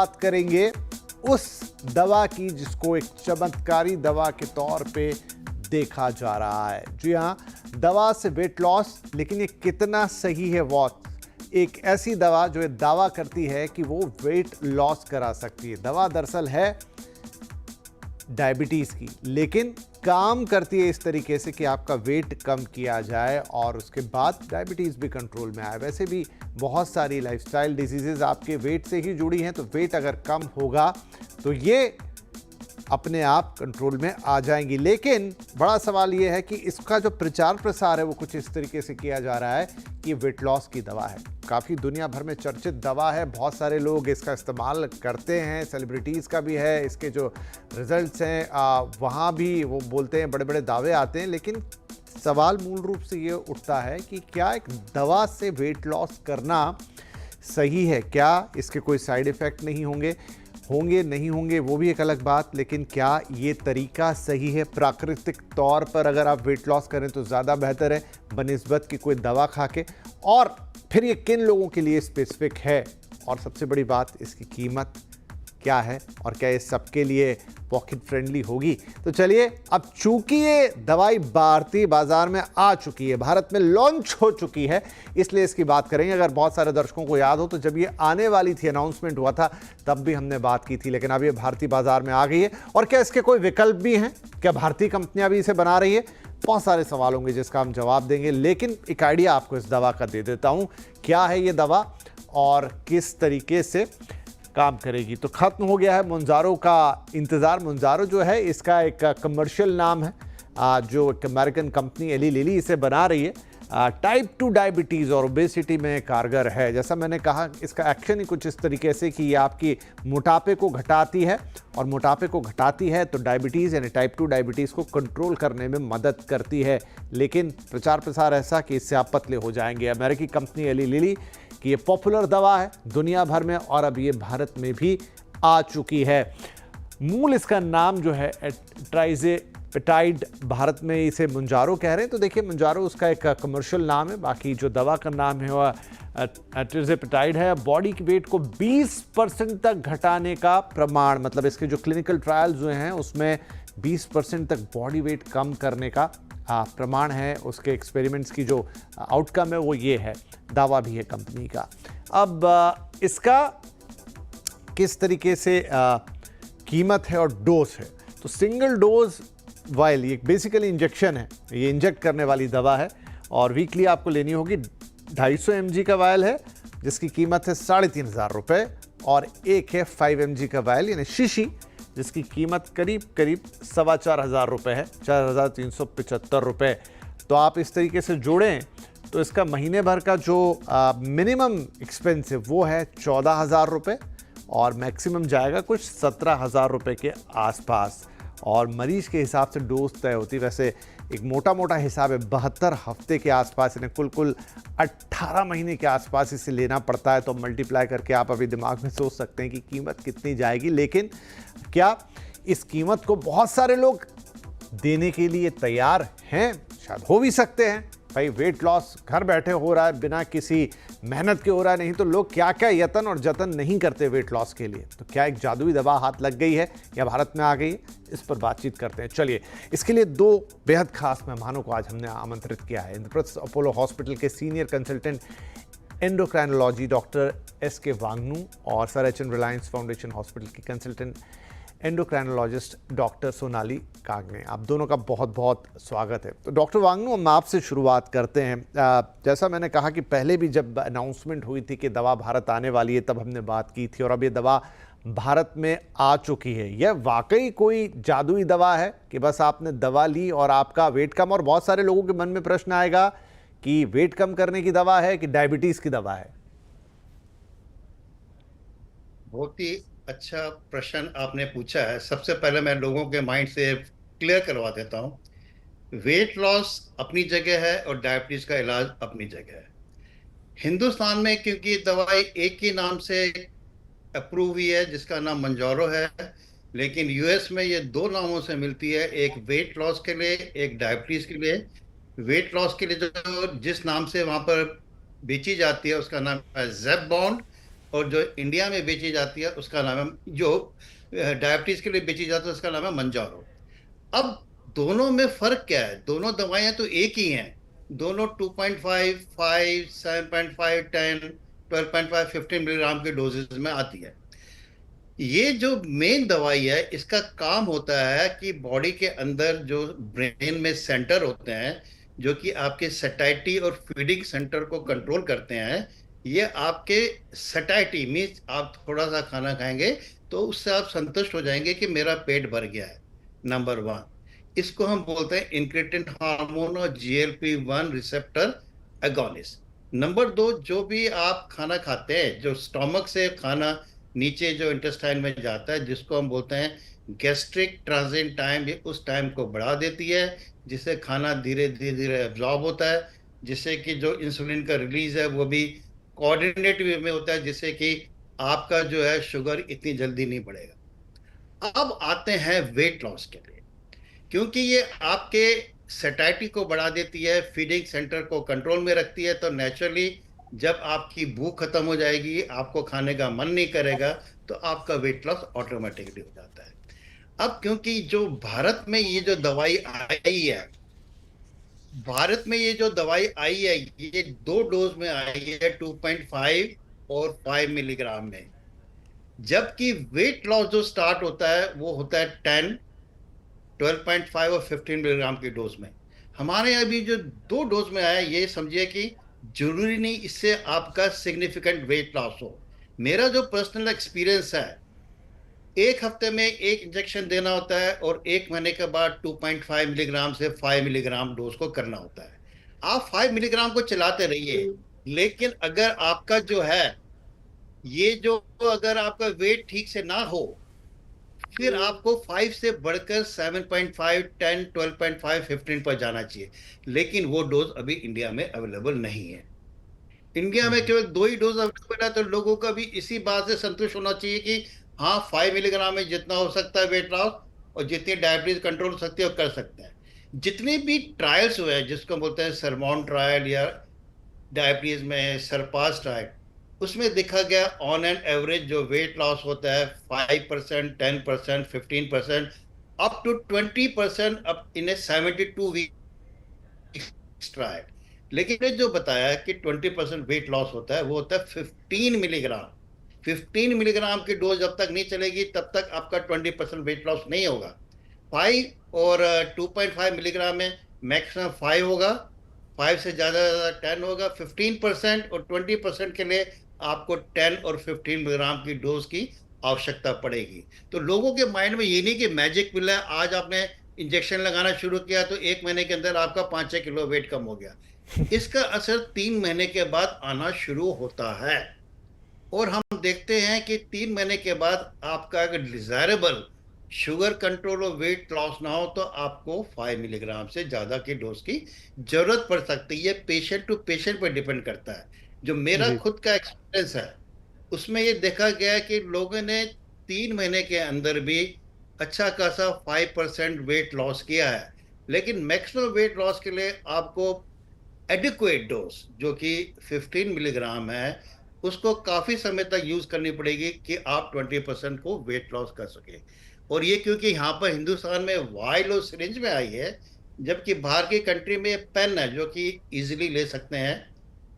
बात करेंगे उस दवा की जिसको एक चमत्कारी दवा के तौर पे देखा जा रहा है। जी हाँ, दवा से वेट लॉस, लेकिन ये कितना सही है? एक ऐसी दवा जो ये दावा करती है कि वो वेट लॉस करा सकती है। दवा दरअसल है डायबिटीज़ की, लेकिन काम करती है इस तरीके से कि आपका वेट कम किया जाए और उसके बाद डायबिटीज़ भी कंट्रोल में आए। वैसे भी बहुत सारी लाइफस्टाइल डिजीजेज आपके वेट से ही जुड़ी हैं, तो वेट अगर कम होगा तो ये अपने आप कंट्रोल में आ जाएंगी। लेकिन बड़ा सवाल ये है कि इसका जो प्रचार प्रसार है वो कुछ इस तरीके से किया जा रहा है कि वेट लॉस की दवा है। काफ़ी दुनिया भर में चर्चित दवा है, बहुत सारे लोग इसका इस्तेमाल करते हैं, सेलिब्रिटीज़ का भी है। इसके जो रिजल्ट्स हैं वहाँ भी वो बोलते हैं, बड़े बड़े दावे आते हैं। लेकिन सवाल मूल रूप से ये उठता है कि क्या एक दवा से वेट लॉस करना सही है? क्या इसके कोई साइड इफ़ेक्ट नहीं होंगे नहीं होंगे वो भी एक अलग बात, लेकिन क्या ये तरीका सही है? प्राकृतिक तौर पर अगर आप वेट लॉस करें तो ज़्यादा बेहतर है बनिस्बत की कोई दवा खा के। और फिर ये किन लोगों के लिए स्पेसिफिक है, और सबसे बड़ी बात, इसकी कीमत क्या है और क्या ये सबके लिए पॉकेट फ्रेंडली होगी? तो चलिए, अब चूंकि ये दवाई भारतीय बाजार में आ चुकी है, भारत में लॉन्च हो चुकी है, इसलिए इसकी बात करेंगे। अगर बहुत सारे दर्शकों को याद हो तो जब ये आने वाली थी, अनाउंसमेंट हुआ था, तब भी हमने बात की थी, लेकिन अब ये भारतीय बाजार में आ गई है। और क्या इसके कोई विकल्प भी हैं? क्या भारतीय कंपनियां भी इसे बना रही है? बहुत सारे सवाल होंगे जिसका हम जवाब देंगे, लेकिन एक आइडिया आपको इस दवा का दे देता हूं। क्या है ये दवा और किस तरीके से काम करेगी? तो खत्म हो गया है मोंजारो का इंतज़ार। मोंजारो जो है, इसका एक कमर्शियल नाम है, जो एक अमेरिकन कंपनी एली लिली इसे बना रही है। टाइप 2 डायबिटीज़ और ओबेसिटी में कारगर है। जैसा मैंने कहा, इसका एक्शन ही कुछ इस तरीके से कि ये आपकी मोटापे को घटाती है, और मोटापे को घटाती है तो डायबिटीज़ यानी टाइप 2 डायबिटीज़ को कंट्रोल करने में मदद करती है। लेकिन प्रचार प्रसार ऐसा कि इससे आप पतले हो जाएंगे। अमेरिकी कंपनी एली लिली कि ये पॉपुलर दवा है दुनिया भर में, और अब ये भारत में भी आ चुकी है। मूल इसका नाम जो है ट्राइजेपेटाइड, भारत में इसे मुंजारो कह रहे हैं। तो देखिए, मुंजारो उसका एक कमर्शियल नाम है, बाकी जो दवा का नाम है वह ट्राइजेपेटाइड है। बॉडी के वेट को 20% तक घटाने का प्रमाण, मतलब इसके जो क्लिनिकल ट्रायल्स हुए हैं उसमें 20% तक बॉडी वेट कम करने का प्रमाण है। उसके एक्सपेरिमेंट्स की जो आउटकम है वो ये है। दावा भी है कंपनी का। अब इसका किस तरीके से कीमत है और डोज है? तो सिंगल डोज वाइल, ये बेसिकली इंजेक्शन है, ये इंजेक्ट करने वाली दवा है, और वीकली आपको लेनी होगी। 250 mg का वायल है जिसकी कीमत है 3,500 रुपये, और एक है 5 mg का वायल यानी शीशी, जिसकी कीमत करीब 4,2500 रुपये है, 4,375 रुपये। तो आप इस तरीके से जोड़ें तो इसका महीने भर का जो मिनिमम एक्सपेंस है वो है 14,000 रुपये, और मैक्सिमम जाएगा कुछ 17,000 रुपये के आसपास। और मरीज के हिसाब से डोज तय होती है। वैसे एक मोटा हिसाब है 72 हफ्ते के आसपास, यानी कुल 18 महीने के आसपास इसे लेना पड़ता है। तो मल्टीप्लाई करके आप अभी दिमाग में सोच सकते हैं कि कीमत कितनी जाएगी। लेकिन क्या इस कीमत को बहुत सारे लोग देने के लिए तैयार हैं? शायद हो भी सकते हैं। भाई, वेट लॉस घर बैठे हो रहा है, बिना किसी मेहनत के हो रहा है। नहीं तो लोग क्या क्या यत्न और जतन नहीं करते वेट लॉस के लिए। तो क्या एक जादुई दवा हाथ लग गई है या भारत में आ गई है? इस पर बातचीत करते हैं। चलिए, इसके लिए दो बेहद खास मेहमानों को आज हमने आमंत्रित किया है। इंद्रप्रस्थ अपोलो हॉस्पिटल के senior consultant endocrinology doctor SK Wangnoo, और sir HN Reliance foundation hospital की कंसल्टेंट एंडोक्राइनोलॉजिस्ट डॉक्टर सोनाली कागने। आप दोनों का बहुत बहुत स्वागत है। तो डॉक्टर वांगनू, हम आपसे शुरुआत करते हैं। जैसा मैंने कहा कि पहले भी जब अनाउंसमेंट हुई थी कि दवा भारत आने वाली है, तब हमने बात की थी, और अब ये दवा भारत में आ चुकी है। यह वाकई कोई जादुई दवा है कि बस आपने दवा ली और आपका वेट कम? और बहुत सारे लोगों के मन में प्रश्न आएगा कि वेट कम करने की दवा है कि डायबिटीज की दवा है? बहुत ही अच्छा प्रश्न आपने पूछा है। सबसे पहले मैं लोगों के माइंड से क्लियर करवा देता हूँ, वेट लॉस अपनी जगह है और डायबिटीज का इलाज अपनी जगह है। हिंदुस्तान में क्योंकि दवाई एक ही नाम से अप्रूव हुई है जिसका नाम मंजारो है, लेकिन यूएस में ये दो नामों से मिलती है, एक वेट लॉस के लिए, एक डायबिटीज के लिए। वेट लॉस के लिए जो जिस नाम से वहां पर बेची जाती है उसका नाम है ज़ेपबॉन्ड, और जो इंडिया में बेची जाती है उसका नाम है, जो डायबिटीज के लिए बेची जाती है उसका नाम है मंजारो। अब दोनों में फर्क क्या है? दोनों दवाइयां तो एक ही हैं, दोनों 2.5, 5, 7.5, 10, 12.5, 15 मिलीग्राम के डोजेज में आती है। ये जो मेन दवाई है इसका काम होता है कि बॉडी के अंदर जो ब्रेन में सेंटर होते हैं, जो कि आपके सैटिस्फैक्टी और फीडिंग सेंटर को कंट्रोल करते हैं, ये आपके सैटिस्फैक्टी मीन्स आप थोड़ा सा खाना खाएंगे तो उससे आप संतुष्ट हो जाएंगे कि मेरा पेट भर गया है, नंबर वन। इसको हम बोलते हैं इंक्रेटिन हार्मोन और GLP-1 रिसेप्टर एगोनिस्ट। नंबर दो, जो भी आप खाना खाते हैं, जो स्टोमक से खाना नीचे जो इंटेस्टाइन में जाता है, जिसको हम बोलते हैं गैस्ट्रिक ट्रांजिट टाइम, ये उस टाइम को बढ़ा देती है, जिससे खाना धीरे धीरे धीरे एब्जॉर्ब होता है, जिससे कि जो इंसुलिन का रिलीज है वो भी कोऑर्डिनेट वे में होता है, जिससे कि आपका जो है शुगर इतनी जल्दी नहीं बढ़ेगा। अब आते हैं वेट लॉस के लिए, क्योंकि ये आपके सैटिस्फैक्टी को बढ़ा देती है, फीडिंग सेंटर को कंट्रोल में रखती है, तो नेचुरली जब आपकी भूख खत्म हो जाएगी, आपको खाने का मन नहीं करेगा, तो आपका वेट लॉस ऑटोमेटिकली हो जाता है। अब क्योंकि जो भारत में ये जो दवाई आई है, भारत में ये जो दवाई आई है ये 2 डोज में आई है, 2.5 और 5 मिलीग्राम में, जबकि वेट लॉस जो स्टार्ट होता है वो होता है 10, 12.5 और 15 मिलीग्राम की डोज में। हमारे यहाँ भी जो 2 डोज में आया, ये समझिए कि जरूरी नहीं इससे आपका सिग्निफिकेंट वेट लॉस हो। मेरा जो पर्सनल एक्सपीरियंस है, 1 हफ्ते में एक इंजेक्शन देना होता है और 1 महीने के बाद 2.5 मिलीग्राम से 5 मिलीग्राम डोज को करना होता है। आप 5 मिलीग्राम को चलाते रहिए, लेकिन अगर आपका जो है ये जो, अगर आपका वेट ठीक से ना हो, फिर आपको 5 से बढ़कर 7.5, 10, 12.5, 15 पर जाना चाहिए। लेकिन वो डोज अभी इंडिया में अवेलेबल नहीं है। इंडिया में केवल 2 ही डोज अवेलेबल है, तो लोगों का भी इसी बात से संतुष्ट होना चाहिए कि हाँ 5 मिलीग्राम में जितना हो सकता है वेट लॉस और जितनी डायबिटीज कंट्रोल हो सकती है वो कर सकते हैं। जितने भी ट्रायल्स हुए हैं, जिसको बोलते हैं सरमॉन ट्रायल या डायबिटीज में सरपास ट्रायल, उसमें देखा गया ऑन एन एवरेज जो वेट लॉस होता है 5%, 10%, 15%, up to 20% up in 72 weeks trial. लेकिन जो बताया है कि 20% वेट लॉस होता है, वो होता है 15 मिलीग्राम। 15 मिलीग्राम की डोज जब तक नहीं चलेगी तब तक आपका 20% वेट लॉस नहीं होगा। 5 और 2.5 मिलीग्राम में मैक्सिमम 5 होगा, 5 से ज़्यादा 10 होगा। 15% और 20% के लिए आपको 10 और 15 मिलीग्राम की डोज की आवश्यकता पड़ेगी। तो लोगों के माइंड में ये नहीं कि मैजिक पिल है, आज आपने इंजेक्शन लगाना शुरू किया तो 1 महीने के अंदर आपका 5-6 किलो वेट कम हो गया। इसका असर 3 महीने के बाद आना शुरू होता है, और हम देखते हैं कि 3 महीने के बाद आपका अगर डिजायरेबल शुगर कंट्रोल और वेट लॉस ना हो तो आपको 5 मिलीग्राम से ज्यादा की डोज की जरूरत पड़ सकती है। पेशेंट टू पेशेंट पर डिपेंड करता है। जो मेरा जी। खुद का एक्सपीरियंस है उसमें ये देखा गया है कि लोगों ने 3 महीने के अंदर भी अच्छा खासा 5% वेट लॉस किया है। लेकिन मैक्सिमम वेट लॉस के लिए आपको एडिक्वेट डोज जो कि 15 मिलीग्राम है, उसको काफी समय तक यूज करनी पड़ेगी कि आप 20% को वेट लॉस कर सके। और ये क्योंकि यहाँ पर हिंदुस्तान में वाइल और सिरिंज में आई है, जबकि बाहर की कंट्री में पेन है जो कि इजीली ले सकते हैं।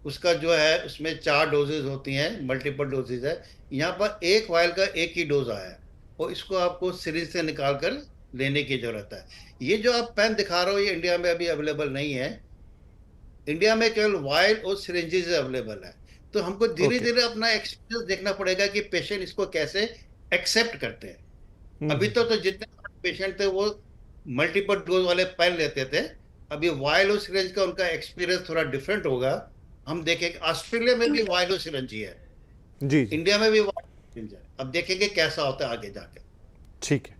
उसका जो है उसमें 4 डोजेज होती हैं, मल्टीपल डोजेज है। यहाँ पर एक वायल का एक ही डोज आया है और इसको आपको सिरिंज से निकाल कर लेने की जरूरत है। ये जो आप पेन दिखा रहे हो ये इंडिया में अभी अवेलेबल नहीं है। इंडिया में केवल वायल और सिरिंजेस अवेलेबल है। तो हमको धीरे ओके। धीरे अपना एक्सपीरियंस देखना पड़ेगा कि पेशेंट इसको कैसे एक्सेप्ट करते हैं। अभी हम्म। तो जितने पेशेंट थे वो मल्टीपल डोज वाले पेन लेते थे। अभी वायल और सिरिंज का उनका एक्सपीरियंस थोड़ा डिफरेंट होगा। हम देखेंगे ऑस्ट्रेलिया में भी वायल और सिरिंज ही है, जी जी। इंडिया में भी वायल सिरिंज है। अब देखेंगे कैसा होता है आगे जाके। ठीक है।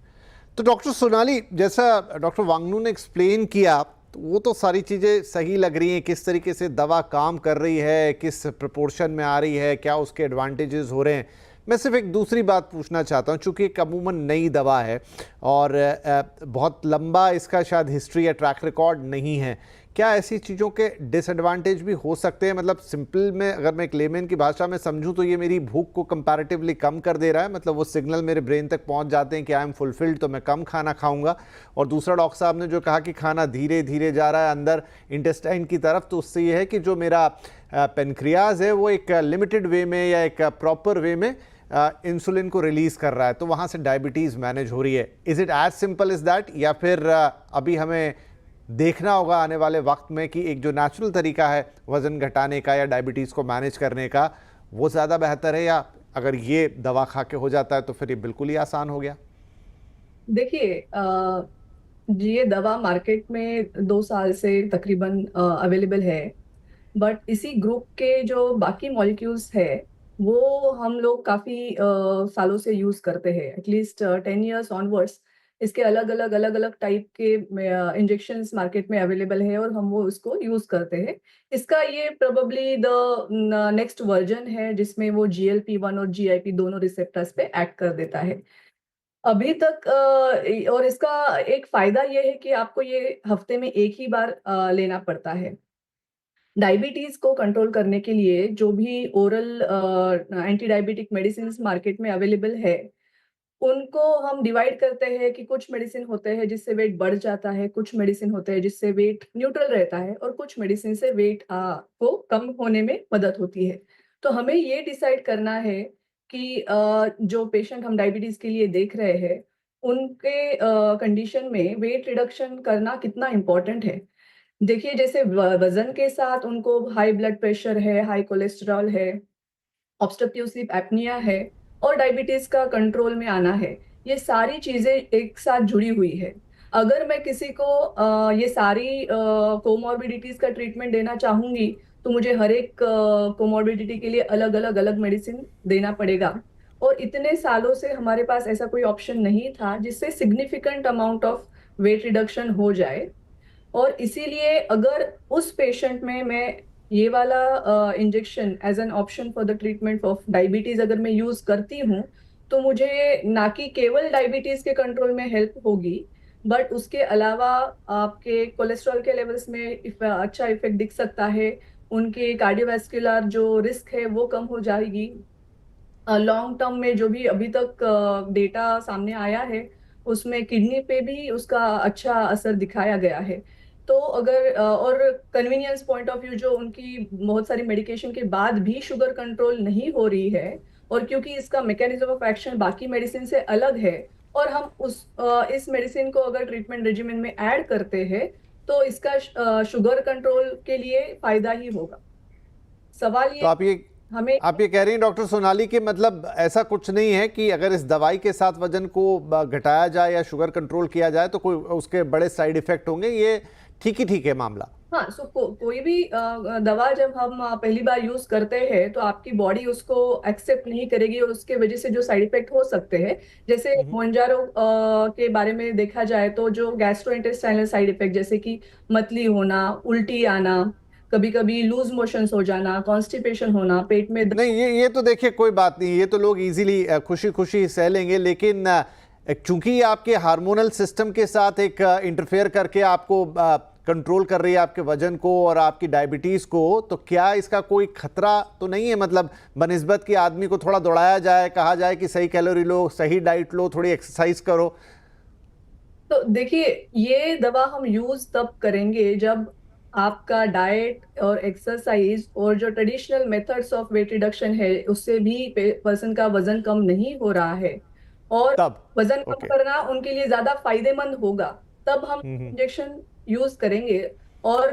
तो डॉक्टर सोनाली, जैसा डॉक्टर वांगनू ने एक्सप्लेन किया, तो वो तो सारी चीज़ें सही लग रही हैं, किस तरीके से दवा काम कर रही है, किस प्रपोर्शन में आ रही है, क्या उसके एडवांटेजेस हो रहे हैं। मैं सिर्फ एक दूसरी बात पूछना चाहता हूँ, चूँकि एक अमूमन नई दवा है और बहुत लंबा इसका शायद हिस्ट्री या ट्रैक रिकॉर्ड नहीं है क्या ऐसी चीज़ों के डिसएडवांटेज भी हो सकते हैं? मतलब सिंपल में अगर मैं एक लेमैन की भाषा में समझूं तो ये मेरी भूख को कंपैरेटिवली कम कर दे रहा है, मतलब वो सिग्नल मेरे ब्रेन तक पहुंच जाते हैं कि आई एम फुलफिल्ड, तो मैं कम खाना खाऊंगा। और दूसरा, डॉक्टर साहब ने जो कहा कि खाना धीरे धीरे जा रहा है अंदर इंटेस्टाइन की तरफ, तो उससे ये है कि जो मेरा पेनक्रियाज है वो एक लिमिटेड वे में या एक प्रॉपर वे में इंसुलिन को रिलीज कर रहा है, तो वहां से डायबिटीज मैनेज हो रही है। Is it as simple is that, या फिर अभी हमें देखना होगा आने वाले वक्त में कि एक जो नेचुरल तरीका है वजन घटाने का या डायबिटीज को मैनेज करने का वो ज़्यादा बेहतर है, या अगर ये दवा खा के हो जाता है तो फिर ये बिल्कुल ही आसान हो गया? देखिए, ये दवा मार्केट में 2 साल से तकरीबन अवेलेबल है। बट इसी ग्रुप के जो बाकी मॉलिक्यूल्स है वो हम लोग काफी सालों से यूज करते हैं, एटलीस्ट 10 years ऑनवर्ड्स। इसके अलग अलग टाइप के इंजेक्शंस मार्केट में अवेलेबल है और हम वो उसको यूज करते हैं। इसका ये प्रोबेबली द नेक्स्ट वर्जन है जिसमें वो GLP-1 और GIP दोनों रिसेप्टर्स पे एक्ट कर देता है अभी तक। और इसका एक फायदा ये है कि आपको ये हफ्ते में एक ही बार लेना पड़ता है। डायबिटीज को कंट्रोल करने के लिए जो भी oral anti diabetic medicine market में अवेलेबल है उनको हम डिवाइड करते हैं कि कुछ मेडिसिन होते हैं जिससे वेट बढ़ जाता है, कुछ मेडिसिन होते हैं जिससे वेट न्यूट्रल रहता है और कुछ मेडिसिन से वेट को कम होने में मदद होती है। तो हमें ये डिसाइड करना है कि जो पेशेंट हम डायबिटीज के लिए देख रहे हैं उनके कंडीशन में वेट रिडक्शन करना कितना इम्पोर्टेंट है। देखिए, जैसे वजन के साथ उनको हाई ब्लड प्रेशर है, हाई कोलेस्टेरॉल है, ऑब्स्ट्रक्टिव स्लीप एपनिया है और डायबिटीज का कंट्रोल में आना है। ये सारी चीजें एक साथ जुड़ी हुई है। अगर मैं किसी को ये सारी कोमॉर्बिडिटीज का ट्रीटमेंट देना चाहूंगी तो मुझे हर एक कोमॉर्बिडिटी के लिए अलग मेडिसिन देना पड़ेगा। और इतने सालों से हमारे पास ऐसा कोई ऑप्शन नहीं था जिससे significant amount of weight reduction हो जाए। और इसीलिए अगर उस पेशेंट में मैं ये वाला injection as an option for the treatment of diabetes अगर मैं यूज करती हूँ तो मुझे ना कि केवल डायबिटीज के कंट्रोल में हेल्प होगी बट उसके अलावा आपके कोलेस्ट्रॉल के लेवल्स में अच्छा इफेक्ट दिख सकता है। उनके कार्डियोवास्कुलर जो रिस्क है वो कम हो जाएगी। लॉन्ग टर्म में जो भी अभी तक डेटा सामने आया है उसमें किडनी पे भी उसका अच्छा असर दिखाया गया है। तो अगर और कन्वीनियंस पॉइंट ऑफ व्यू जो उनकी बहुत सारी मेडिकेशन के बाद भी शुगर कंट्रोल नहीं हो रही है और क्योंकि इसका मैकेनिज्म ऑफ एक्शन बाकी मेडिसिन से अलग है और हम इस मेडिसिन को अगर ट्रीटमेंट रेजिमेंट में ऐड करते हैं तो इसका शुगर कंट्रोल के लिए फायदा ही होगा। सवाल तो ये हमें आप ये कह रही हैं डॉक्टर सोनाली कि मतलब ऐसा कुछ नहीं है कि अगर इस दवाई के साथ वजन को घटाया जाए या शुगर कंट्रोल किया जाए तो कोई उसके बड़े साइड इफेक्ट होंगे, ये ठीक है मामला? हाँ, कोई भी दवा जब हम पहली बार यूज करते हैं तो आपकी बॉडी उसको एक्सेप्ट नहीं करेगी और उसके वजह से जो साइड इफेक्ट हो सकते हैं जैसे मोनजारो के बारे में देखा जाए तो जो गैस्ट्रोइंटेस्टाइनल साइड इफेक्ट जैसे कि मतली होना, उल्टी आना, कभी कभी लूज मोशंस हो जाना, कॉन्स्टिपेशन होना, पेट में नहीं, ये तो देखिए कोई बात नहीं, ये तो लोग इजीली खुशी खुशी सह लेंगे, लेकिन चूंकि ये आपके हार्मोनल सिस्टम के साथ एक इंटरफेयर करके आपको कंट्रोल कर रही है आपके वजन को और आपकी डायबिटीज को, तो क्या इसका कोई खतरा तो नहीं है? मतलब बनिस्बत कि आदमी को थोड़ा दौड़ाया जाए, कहा जाए कि सही कैलोरी लो, सही डाइट लो, थोड़ी एक्सरसाइज करो। तो देखिए, ये दवा हम यूज तब करेंगे जब आपका डाइट और एक्सरसाइज और जो traditional methods of weight reduction है उससे भी पर्सन का वजन कम नहीं हो रहा है और तब वजन कम ओके। करना उनके लिए ज्यादा फायदेमंद होगा, तब हम इंजेक्शन यूज करेंगे। और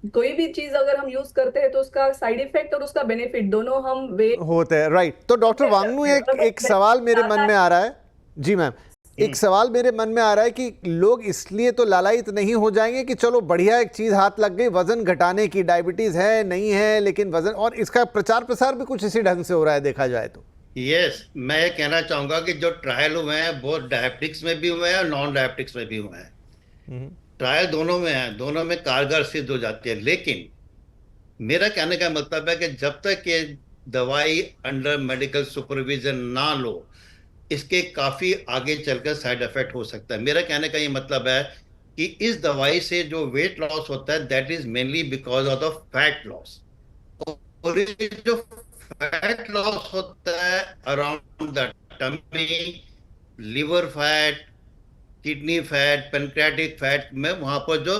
कोई भी चीज अगर हम यूज करते हैं तो उसका साइड इफेक्ट और उसका बेनिफिट दोनों हम वे होते हैं, राइट। तो डॉक्टर वांगनू, एक सवाल मेरे मन में आ रहा है। जी मैम, एक सवाल मेरे मन में आ रहा है कि लोग इसलिए तो लालायित नहीं हो जाएंगे कि चलो बढ़िया एक चीज हाथ लग गई वजन घटाने की, डायबिटीज है नहीं है लेकिन वजन, और इसका प्रचार प्रसार भी कुछ इसी ढंग से हो रहा है देखा जाए तो। यस, मैं ये कहना चाहूंगा कि जो ट्रायल हुए हैं वो डायबिटिक्स में भी हुए हैं और नॉन डायबिटिक्स में भी हुए हैं। ट्रायल दोनों में है, दोनों में कारगर सिद्ध हो जाती है। लेकिन मेरा कहने का मतलब है कि जब तक ये दवाई अंडर मेडिकल सुपरविजन ना लो, इसके काफी आगे चलकर साइड इफेक्ट हो सकता है। मेरा कहने का ये मतलब है कि इस दवाई से जो वेट लॉस होता है that is mainly because of the fat loss. और ये जो फैट लॉस होता है around the tummy, liver fat, kidney fat, pancreatic fat में वहां पर जो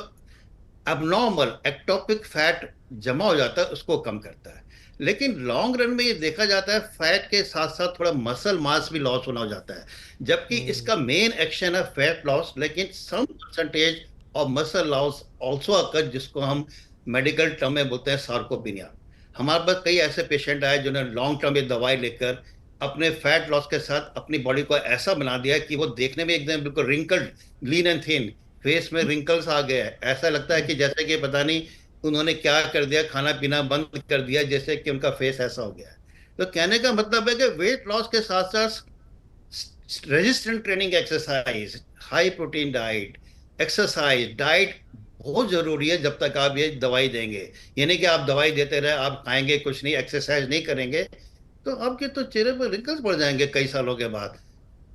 अबनॉर्मल एक्टोपिक फैट जमा हो जाता है उसको कम करता है। लेकिन लॉन्ग रन में ये देखा जाता है फैट के साथ साथ थोड़ा मसल मास भी लॉस होना हो जाता है, जबकि इसका मेन एक्शन है फैट लॉस, लेकिन some percentage of muscle loss also occur, जिसको हम मेडिकल टर्म में बोलते हैं सार्कोपिनिया। हमारे पास कई ऐसे पेशेंट आए जिन्होंने लॉन्ग टर्म में दवाई लेकर अपने फैट लॉस के साथ अपनी बॉडी को ऐसा बना दिया कि वो देखने में एकदम बिल्कुल wrinkled, lean and thin, face में रिंकल्स आ गए हैं, ऐसा लगता है कि जैसे कि पता नहीं उन्होंने क्या कर दिया, खाना पीना बंद कर दिया, जैसे कि उनका फेस ऐसा हो गया है। तो कहने का मतलब है कि वेट लॉस के साथ साथ resistant training exercise, high protein diet, exercise diet बहुत जरूरी है जब तक आप ये दवाई देंगे। ये नहीं कि आप दवाई देते रहे, आप खाएंगे कुछ नहीं, एक्सरसाइज नहीं करेंगे, तो आपके तो चेहरे पर रिंकल्स पड़ जाएंगे कई सालों के बाद।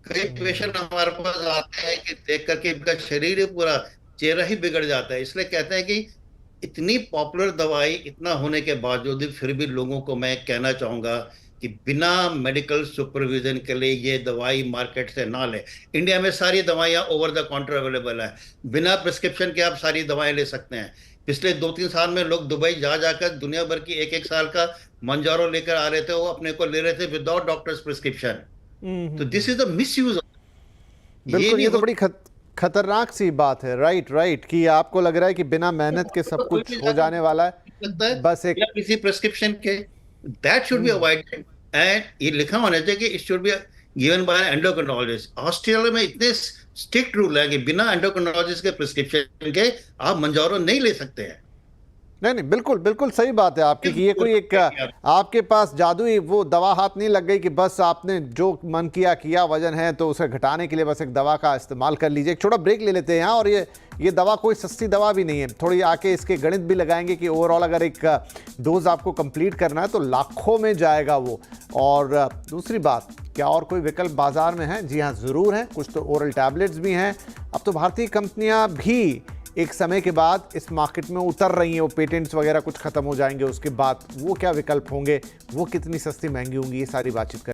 कई पेशेंट हमारे पास आते हैं कि देख करके इनका शरीर ही पूरा, चेहरा ही बिगड़ जाता है। इसलिए कहते हैं कि इतनी पॉपुलर दवाई इतना होने के बावजूद भी फिर भी लोगों को मैं कहना चाहूंगा कि बिना मेडिकल सुपरविजन के लिए ये दवाई मार्केट से ना लें। इंडिया में सारी दवाइयाँ ओवर द काउंटर अवेलेबल है, बिना प्रिस्क्रिप्शन के आप सारी दवाएं ले सकते हैं। पिछले 2-3 साल में लोग दुबई जा जाकर दुनिया भर की 1-1 साल का मंजारो लेकर आ रहे थे, वो अपने को ले रहे थे विदाउट डॉक्टर्स प्रिस्क्रिप्शन। तो this is the miss use. बिल्कुल, ये तो बड़ी खतरनाक सी बात है। राइट राइट, कि आपको लग रहा है कि बिना मेहनत के सब कुछ हो जाने वाला है, लगता है बस एक किसी प्रिस्क्रिप्शन के। That should be avoided and ये लिखा होना चाहिए कि it should be given by endocrinologist. Australia में इतने स्ट्रिक्ट रूल है कि बिना एंडोक्रिनोलॉजिस्ट के प्रिस्क्रिप्शन के आप मंजारो नहीं ले सकते हैं। नहीं नहीं, बिल्कुल बिल्कुल सही बात है आपकी, कि ये कोई एक आपके पास जादुई वो दवा हाथ नहीं लग गई कि बस आपने जो मन किया किया, वजन है तो उसे घटाने के लिए बस एक दवा का इस्तेमाल कर लीजिए। एक छोटा ब्रेक ले लेते हैं यहाँ, और ये दवा कोई सस्ती दवा भी नहीं है। थोड़ी आके इसके गणित भी लगाएंगे कि ओवरऑल अगर एक डोज आपको कंप्लीट करना है तो लाखों में जाएगा वो। और दूसरी बात, क्या और कोई विकल्प बाजार में है? जी हाँ, ज़रूर है। कुछ तो ओरल टैबलेट्स भी हैं। अब तो भारतीय कंपनियां भी एक समय के बाद इस मार्केट में उतर रही हैं। वो पेटेंट्स वगैरह कुछ खत्म हो जाएंगे, उसके बाद वो क्या विकल्प होंगे, वो कितनी सस्ती महंगी होंगी, ये सारी बातचीत करें।